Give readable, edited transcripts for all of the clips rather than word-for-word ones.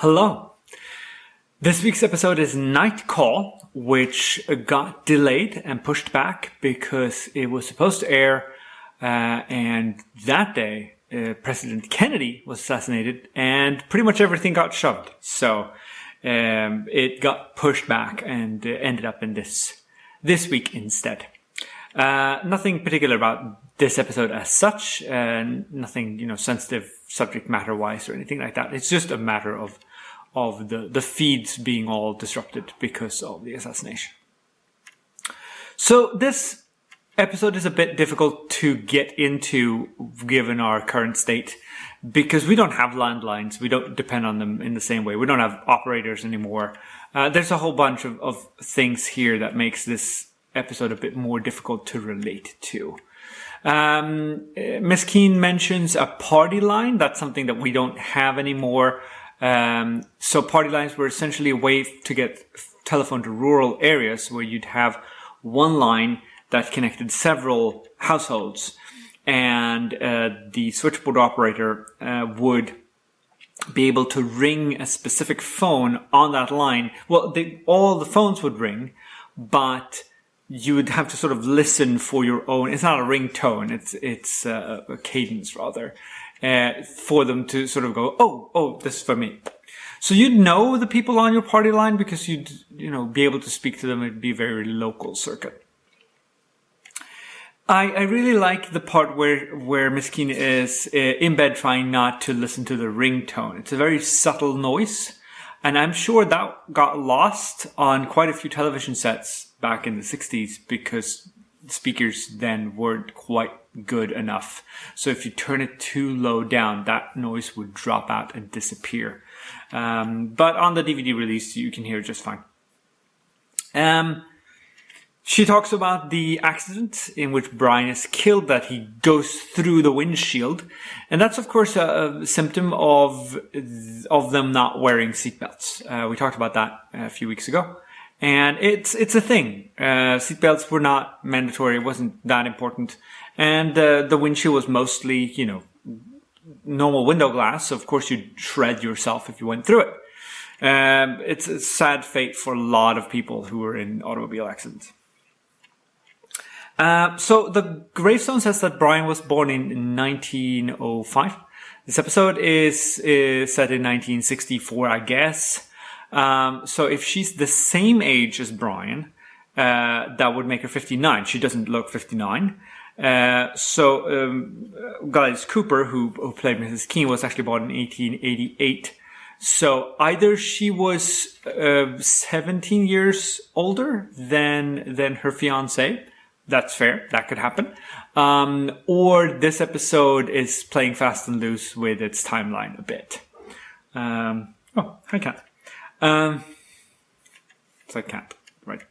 Hello. This week's episode is Night Call, which got delayed and pushed back because it was supposed to air, and that day President Kennedy was assassinated and pretty much everything got shoved. So it got pushed back and ended up in this week instead. Nothing particular about this episode as such, nothing sensitive subject matter wise or anything like that. It's just a matter of the feeds being all disrupted because of the assassination. So this episode is a bit difficult to get into given our current state because we don't have landlines. We don't depend on them in the same way. We don't have operators anymore. There's a whole bunch of things here that makes this episode a bit more difficult to relate to. Miss Keene mentions a party line. That's something that we don't have anymore. So party lines were essentially a way to get telephone to rural areas where you'd have one line that connected several households, and the switchboard operator would be able to ring a specific phone on that line. Well, all the phones would ring, but you would have to sort of listen for your own. It's not a ringtone. It's a cadence rather. For them to sort of go, oh, this is for me. So you'd know the people on your party line because you'd, be able to speak to them. It'd be a very local circuit. I really like the part where Miss Keene is in bed trying not to listen to the ringtone. It's a very subtle noise. And I'm sure that got lost on quite a few television sets back in the 60s because speakers then weren't quite good enough. So if you turn it too low down, that noise would drop out and disappear. But on the DVD release, you can hear it just fine. She talks about the accident in which Brian is killed, that he goes through the windshield. And that's, of course, a symptom of them not wearing seatbelts. We talked about that a few weeks ago. And it's a thing. Seatbelts were not mandatory. It wasn't that important. And the windshield was mostly, normal window glass. So of course, you'd shred yourself if you went through it. It's a sad fate for a lot of people who were in automobile accidents. So the gravestone says that Brian was born in 1905. This episode is set in 1964, I guess. So if she's the same age as Brian, that would make her 59. She doesn't look 59. Gladys Cooper, who played Mrs. Keene, was actually born in 1888. So either she was 17 years older than her fiancé. That's fair. That could happen. Or this episode is playing fast and loose with its timeline a bit. Hi, Cat. It's like cat, right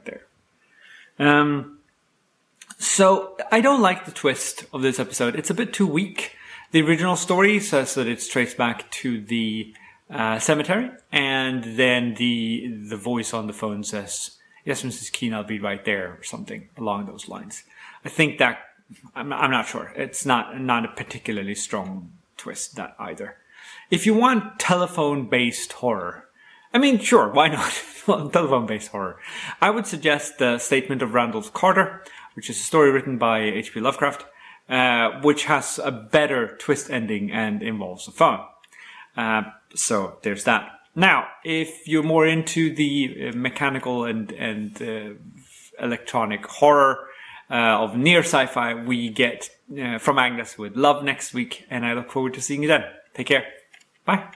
there. So I don't like the twist of this episode. It's a bit too weak. The original story says that it's traced back to the cemetery, and then the voice on the phone says, "Yes, Mrs. Keene, I'll be right there," or something along those lines. I think that I'm not sure. It's not a particularly strong twist, that either. If you want telephone-based horror, I mean, sure, why not? Telephone-based horror. I would suggest The Statement of Randolph Carter, which is a story written by H.P. Lovecraft, which has a better twist ending and involves a phone. So there's that. Now, if you're more into the mechanical and electronic horror of near sci-fi, we get From Agnes with Love next week, and I look forward to seeing you then. Take care. Bye.